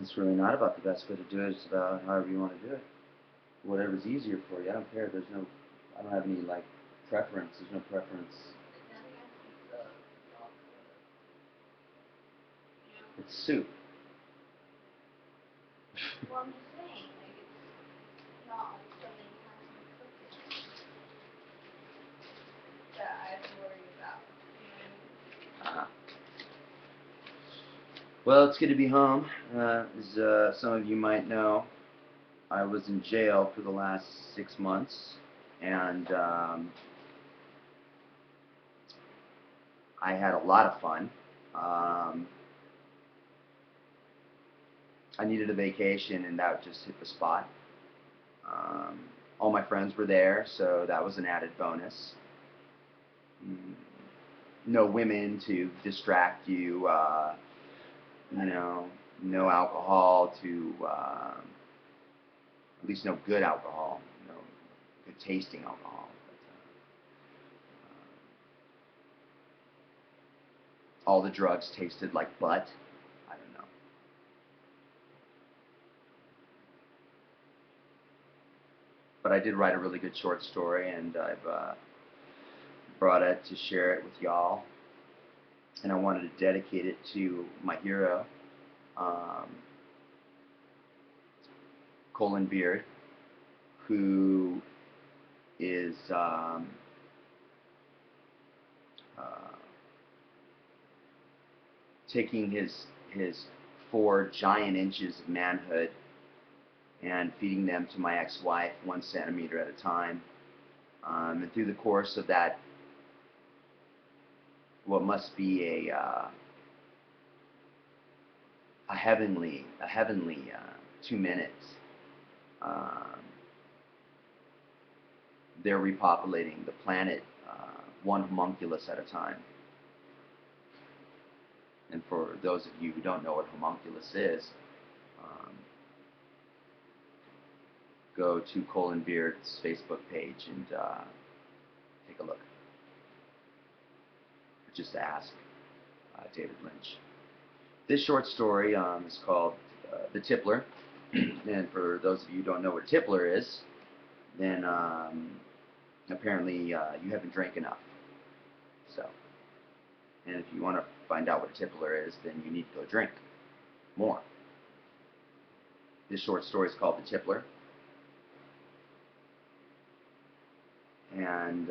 It's really not about the best way to do it. It's about however you want to do it. Whatever's easier for you. I don't care. I don't have any like preference. There's no preference. It's soup. Well, I'm just saying, like, it's not like so many times you cook it that I have to worry about. You know what I mean? Uh, well, it's good to be home. As some of you might know, I was in jail for the last 6 months, and I had a lot of fun. Um, I needed a vacation, and that just hit the spot. Um, all my friends were there, so that was an added bonus. Mm, no women to distract you. You know, no alcohol to, at least no good alcohol, no good tasting alcohol. All the drugs tasted like butt. I don't know. But I did write a really good short story, and I've brought it to share it with y'all. And I wanted to dedicate it to my hero, um, Colen Beard, who is uh, taking his 4 giant inches of manhood and feeding them to my ex-wife 1 centimeter at a time. And through the course of that, what must be a heavenly 2 minutes, um, they're repopulating the planet, one homunculus at a time. And for those of you who don't know what homunculus is, um, go to Colin Beard's Facebook page and take a look. Just ask David Lynch. This short story is called The Tippler. And for those of you who don't know what a Tippler is, then apparently you haven't drank enough. So, and if you want to find out what a Tippler is, then you need to go drink more. This short story is called The Tippler. And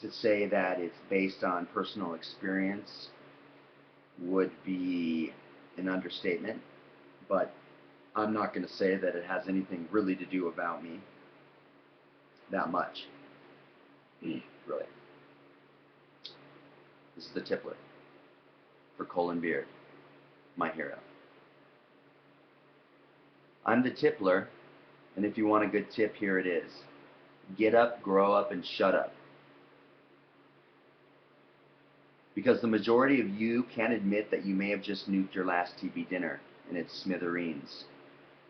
to say that it's based on personal experience would be an understatement, but I'm not going to say that it has anything really to do about me that much. Really. This is the Tippler for Colen Beard, my hero. I'm the Tippler, and if you want a good tip, here it is. Get up, grow up, and shut up. Because the majority of you can't admit that you may have just nuked your last TV dinner and its smithereens.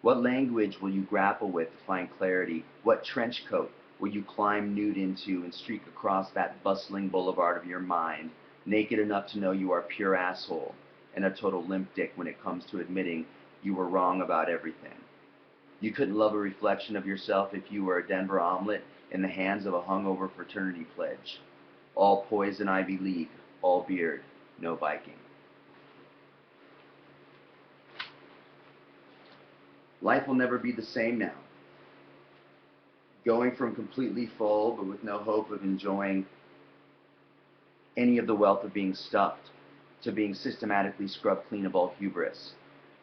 What language will you grapple with to find clarity? What trench coat will you climb nude into and streak across that bustling boulevard of your mind, naked enough to know you are pure asshole and a total limp dick when it comes to admitting you were wrong about everything? You couldn't love a reflection of yourself if you were a Denver omelet in the hands of a hungover fraternity pledge. All poison Ivy League, all beard, no Viking. Life will never be the same now. Going from completely full, but with no hope of enjoying any of the wealth of being stuffed, to being systematically scrubbed clean of all hubris.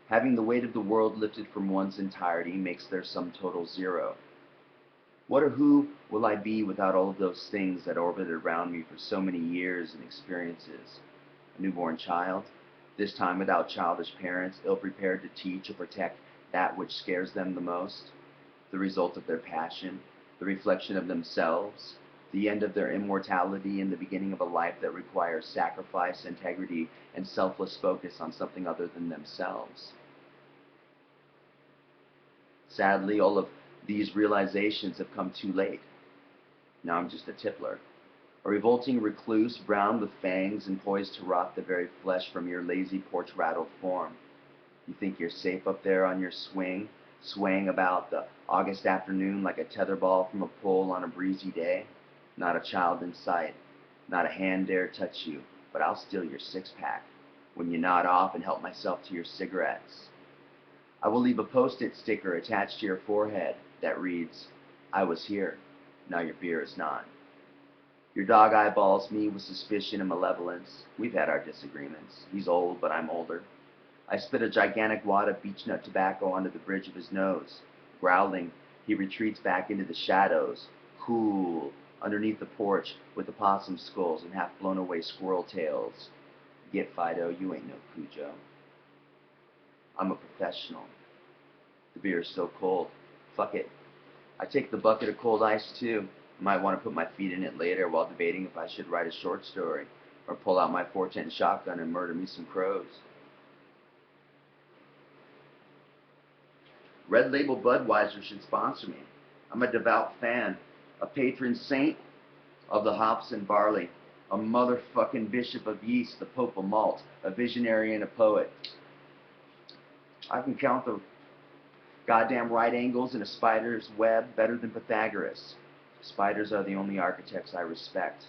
Having the weight of the world lifted from one's entirety makes their sum total zero. What or who will I be without all of those things that orbited around me for so many years and experiences? A newborn child, this time without childish parents, ill-prepared to teach or protect that which scares them the most, the result of their passion, the reflection of themselves, the end of their immortality and the beginning of a life that requires sacrifice, integrity, and selfless focus on something other than themselves. Sadly, all of these realizations have come too late. Now I'm just a Tippler, A revolting recluse, brown with fangs and poised to rot the very flesh from your lazy porch-rattled form. You think you're safe up there on your swing, swaying about the August afternoon like a tetherball from a pole on a breezy day? Not a child in sight, not a hand dare touch you, but I'll steal your six-pack when you nod off and help myself to your cigarettes. I will leave a post-it sticker attached to your forehead that reads, "I was here, now your beer is not." Your dog eyeballs me with suspicion and malevolence. We've had our disagreements. He's old, but I'm older. I spit a gigantic wad of beechnut tobacco onto the bridge of his nose. Growling, he retreats back into the shadows, cool, underneath the porch with the possum skulls and half-blown-away squirrel tails. Get Fido, you ain't no Cujo. I'm a professional. The beer is so cold. Fuck it. I take the bucket of cold ice, too. I might want to put my feet in it later while debating if I should write a short story or pull out my 410 shotgun and murder me some crows. Red Label Budweiser should sponsor me. I'm a devout fan, a patron saint of the hops and barley, a motherfucking bishop of yeast, the pope of malt, a visionary and a poet. I can count the goddamn right angles in a spider's web better than Pythagoras. Spiders are the only architects I respect.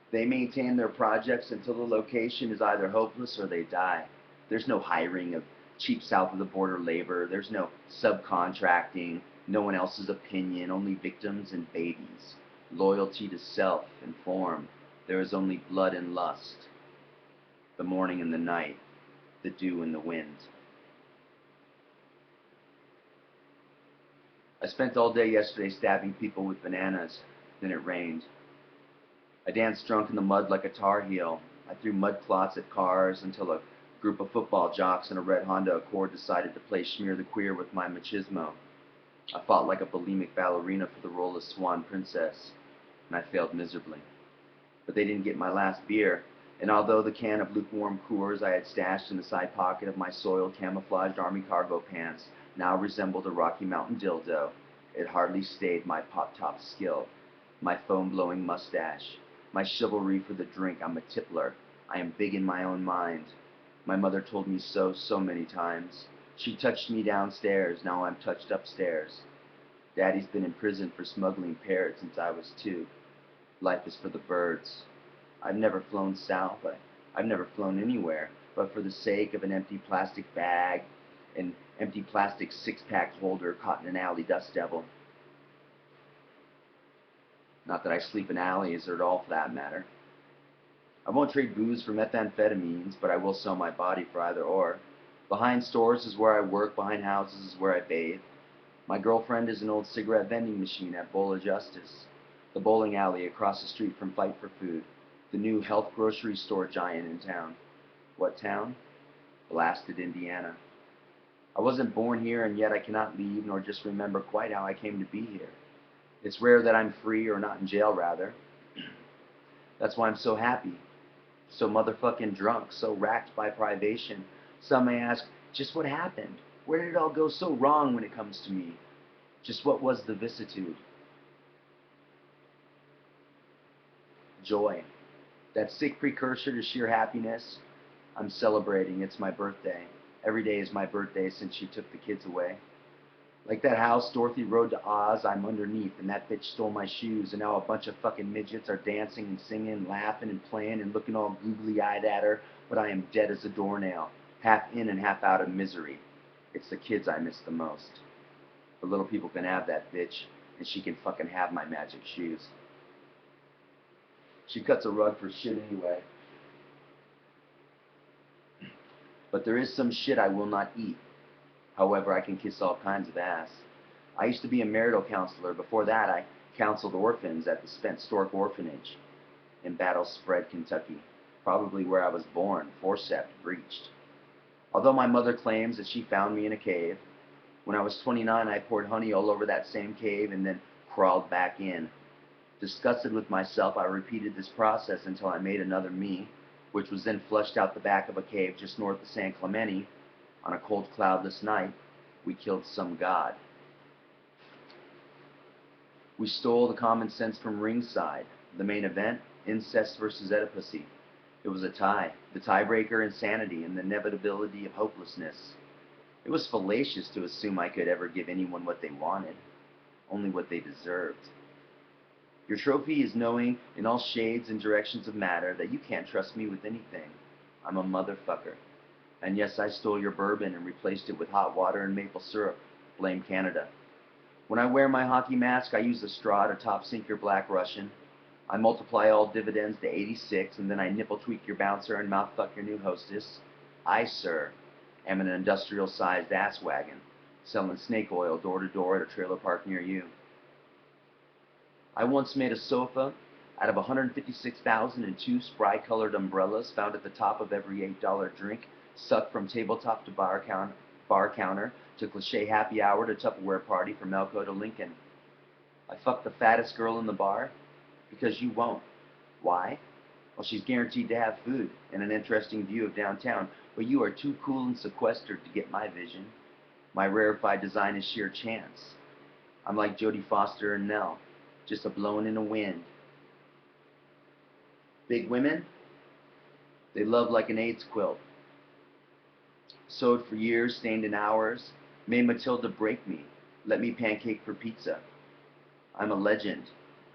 They maintain their projects until the location is either hopeless or they die. There's no hiring of cheap south of the border labor. There's no subcontracting, no one else's opinion, only victims and babies. Loyalty to self and form. There is only blood and lust. The morning and the night. The dew and the wind. I spent all day yesterday stabbing people with bananas. Then it rained. I danced drunk in the mud like a Tar Heel. I threw mud clots at cars until a group of football jocks in a red Honda Accord decided to play Schmear the Queer with my machismo. I fought like a bulimic ballerina for the role of Swan Princess, and I failed miserably. But they didn't get my last beer, and although the can of lukewarm Coors I had stashed in the side pocket of my soiled camouflaged army cargo pants now resembled a Rocky Mountain dildo, it hardly stayed my pop-top skill, my foam-blowing mustache, my chivalry for the drink. I'm a Tippler. I am big in my own mind. My mother told me so many times. She touched me downstairs, now I'm touched upstairs. Daddy's been in prison for smuggling parrots since I was 2. Life is for the birds. I've never flown south. I've never flown anywhere, but for the sake of an empty plastic bag, an empty plastic six-pack holder caught in an alley dust devil. Not that I sleep in alleys or at all for that matter. I won't trade booze for methamphetamines, but I will sell my body for either or. Behind stores is where I work, behind houses is where I bathe. My girlfriend is an old cigarette vending machine at Bowl of Justice, the bowling alley across the street from Fight for Food, the new health grocery store giant in town. What town? Blasted, Indiana. I wasn't born here, and yet I cannot leave nor just remember quite how I came to be here. It's rare that I'm free, or not in jail, rather. That's why I'm so happy, so motherfucking drunk, so racked by privation. Some may ask, just what happened? Where did it all go so wrong when it comes to me? Just what was the vicissitude? Joy. That sick precursor to sheer happiness. I'm celebrating. It's my birthday. Every day is my birthday since she took the kids away. Like that house Dorothy rode to Oz, I'm underneath, and that bitch stole my shoes, and now a bunch of fucking midgets are dancing and singing and laughing and playing and looking all googly-eyed at her, but I am dead as a doornail, half in and half out of misery. It's the kids I miss the most. The little people can have that bitch, and she can fucking have my magic shoes. She cuts a rug for shit anyway. But there is some shit I will not eat. However, I can kiss all kinds of ass. I used to be a marital counselor. Before that, I counseled orphans at the Spent Stork Orphanage in Battle Spread, Kentucky, probably where I was born, forceps breached. Although my mother claims that she found me in a cave, when I was 29, I poured honey all over that same cave and then crawled back in. Disgusted with myself, I repeated this process until I made another me, which was then flushed out the back of a cave just north of San Clemente. On a cold, cloudless night, we killed some god. We stole the common sense from ringside. The main event, incest versus Oedipusy. It was a tie, the tiebreaker insanity and the inevitability of hopelessness. It was fallacious to assume I could ever give anyone what they wanted, only what they deserved. Your trophy is knowing in all shades and directions of matter that you can't trust me with anything. I'm a motherfucker. And yes, I stole your bourbon and replaced it with hot water and maple syrup. Blame Canada. When I wear my hockey mask, I use a straw to top sink your Black Russian. I multiply all dividends to 86, and then I nipple tweak your bouncer and mouth fuck your new hostess. I, sir, am an industrial-sized ass wagon, selling snake oil door to door at a trailer park near you. I once made a sofa out of 156,002 spry-colored umbrellas found at the top of every $8 drink, sucked from tabletop to bar counter to cliché happy hour to Tupperware party from Elko to Lincoln. I fucked the fattest girl in the bar because you won't. Why? Well, she's guaranteed to have food and an interesting view of downtown, but you are too cool and sequestered to get my vision. My rarefied design is sheer chance. I'm like Jodie Foster and Nell, just a blowing in a wind. Big women, they love like an AIDS quilt. Sewed for years, stained in hours, made Matilda break me, let me pancake for pizza. I'm a legend,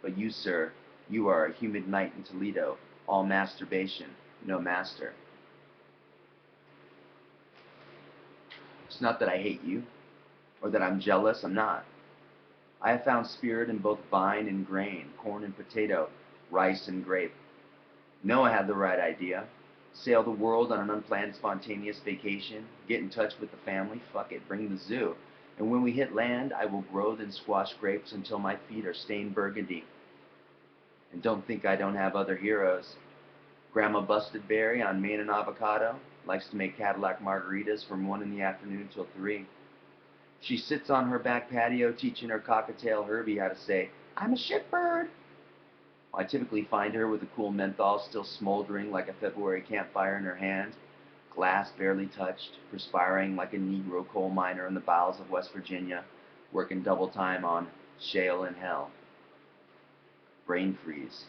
but you, sir, you are a humid night in Toledo, all masturbation, no master. It's not that I hate you, or that I'm jealous, I'm not. I have found spirit in both vine and grain, corn and potato, rice and grape. Know I had the right idea. Sail the world on an unplanned spontaneous vacation, get in touch with the family, fuck it, bring the zoo. And when we hit land, I will grow then squash grapes until my feet are stained burgundy. And don't think I don't have other heroes. Grandma Busted Berry on Main and Avocado likes to make Cadillac margaritas from 1 in the afternoon till 3. She sits on her back patio teaching her cockatiel Herbie how to say, "I'm a shitbird." I typically find her with a cool menthol still smoldering like a February campfire in her hand, glass barely touched, perspiring like a Negro coal miner in the bowels of West Virginia, working double time on shale and hell. Brain freeze.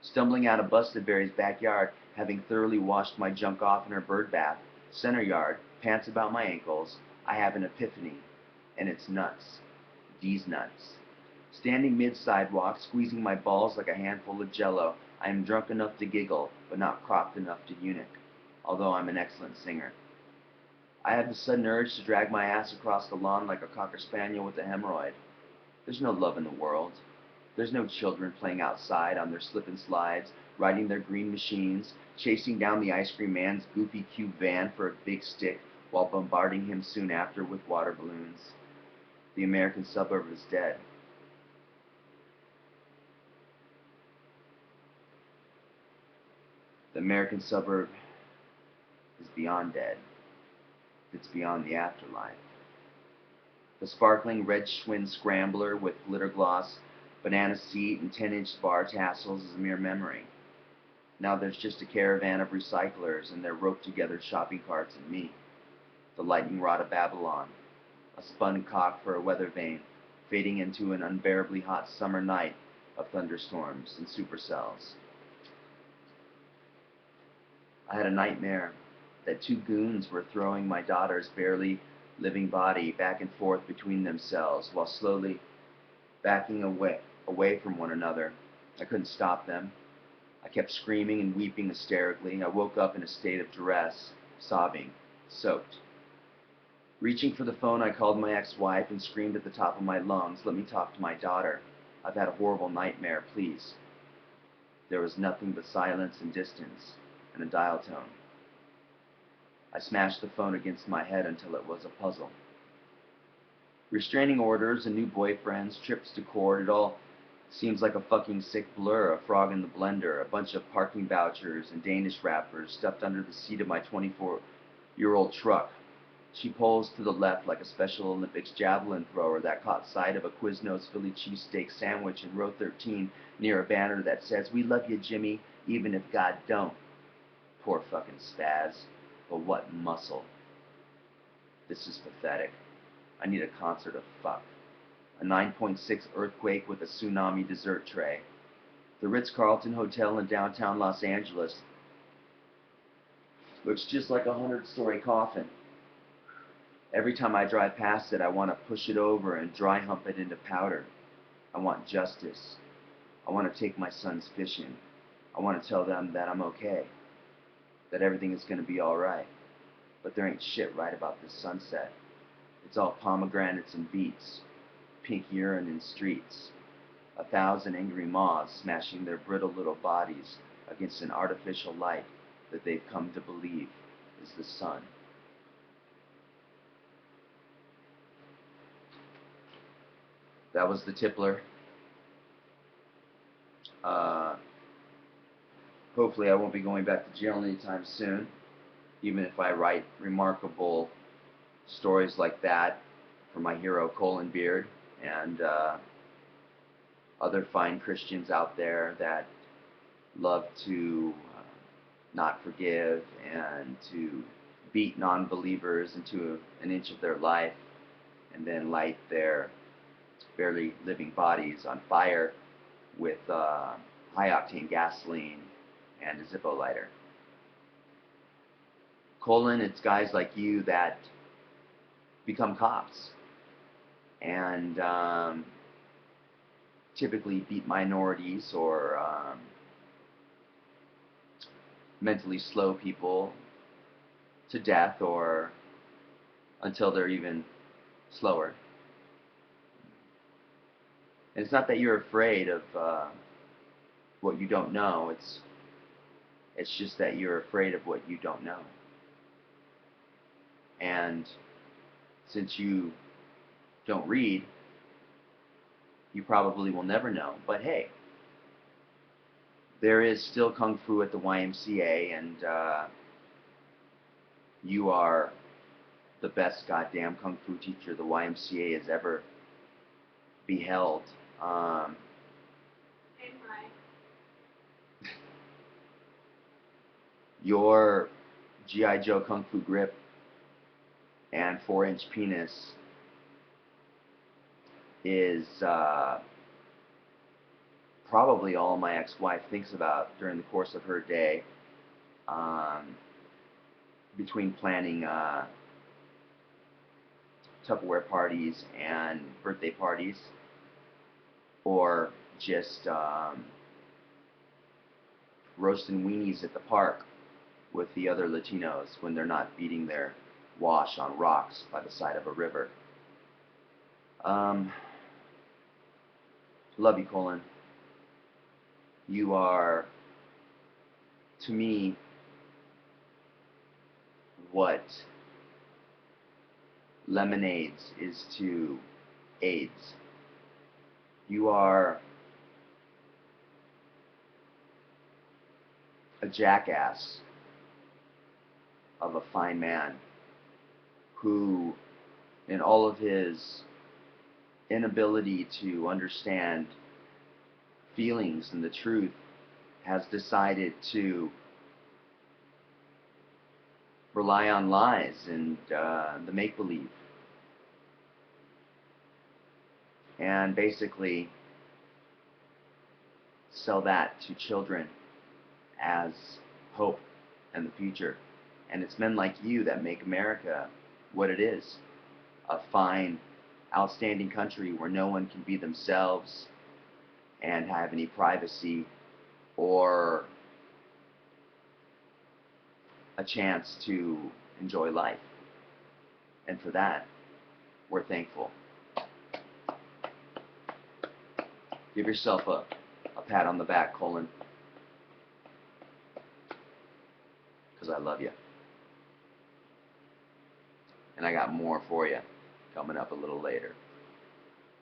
Stumbling out of Busted Berry's backyard, having thoroughly washed my junk off in her bird bath, center yard, pants about my ankles, I have an epiphany, and it's nuts. These nuts. Standing mid-sidewalk, squeezing my balls like a handful of jello, I am drunk enough to giggle, but not cropped enough to eunuch, although I'm an excellent singer. I have the sudden urge to drag my ass across the lawn like a cocker spaniel with a hemorrhoid. There's no love in the world. There's no children playing outside on their slip and slides, riding their green machines, chasing down the ice cream man's goofy cube van for a big stick while bombarding him soon after with water balloons. The American suburb is dead. The American suburb is beyond dead. It's beyond the afterlife. The sparkling red Schwinn scrambler with glitter gloss, banana seat, and 10-inch bar tassels is a mere memory. Now there's just a caravan of recyclers and their roped-together shopping carts and me. The lightning rod of Babylon, a spun cock for a weather vane, fading into an unbearably hot summer night of thunderstorms and supercells. I had a nightmare that 2 goons were throwing my daughter's barely living body back and forth between themselves while slowly backing away from one another. I couldn't stop them. I kept screaming and weeping hysterically. I woke up in a state of duress, sobbing, soaked. Reaching for the phone, I called my ex-wife and screamed at the top of my lungs, "Let me talk to my daughter. I've had a horrible nightmare, please." There was nothing but silence and distance, and a dial tone. I smashed the phone against my head until it was a puzzle. Restraining orders and new boyfriends, trips to court, it all seems like a fucking sick blur, a frog in the blender, a bunch of parking vouchers and Danish wrappers stuffed under the seat of my 24-year-old truck. She pulls to the left like a Special Olympics javelin thrower that caught sight of a Quiznos Philly cheesesteak sandwich in row 13 near a banner that says, "We love you, Jimmy, even if God don't." Poor fucking spaz. But what muscle. This is pathetic. I need a concert of fuck. A 9.6 earthquake with a tsunami dessert tray. The Ritz-Carlton Hotel in downtown Los Angeles looks just like a 100-story coffin. Every time I drive past it, I want to push it over and dry hump it into powder. I want justice. I want to take my sons fishing. I want to tell them that I'm okay, that everything is going to be alright. But there ain't shit right about this sunset. It's all pomegranates and beets, pink urine in streets, 1,000 angry moths smashing their brittle little bodies against an artificial light that they've come to believe is the sun. That was the Tippler. Hopefully I won't be going back to jail anytime soon, even if I write remarkable stories like that for my hero Colen and other fine Christians out there that love to not forgive and to beat non-believers into an inch of their life and then light their barely living bodies on fire with high-octane gasoline and a Zippo lighter. Colen, it's guys like you that become cops and typically beat minorities or mentally slow people to death or until they're even slower. And it's not that you're afraid of what you don't know, it's just that you're afraid of what you don't know. And since you don't read, you probably will never know. But hey, there is still Kung Fu at the YMCA, and you are the best goddamn Kung Fu teacher the YMCA has ever beheld. Your G.I. Joe Kung Fu grip and 4-inch penis is probably all my ex-wife thinks about during the course of her day, between planning Tupperware parties and birthday parties, or just roasting weenies at the park with the other Latinos when they're not beating their wash on rocks by the side of a river. Love you, Colen. You are, to me, what lemonades is to AIDS. You are a jackass of a fine man who, in all of his inability to understand feelings and the truth, has decided to rely on lies and the make-believe, and basically sell that to children as hope and the future. And it's men like you that make America what it is, a fine, outstanding country where no one can be themselves and have any privacy or a chance to enjoy life. And for that, we're thankful. Give yourself a pat on the back, Colen, because I love you. And I got more for you coming up a little later.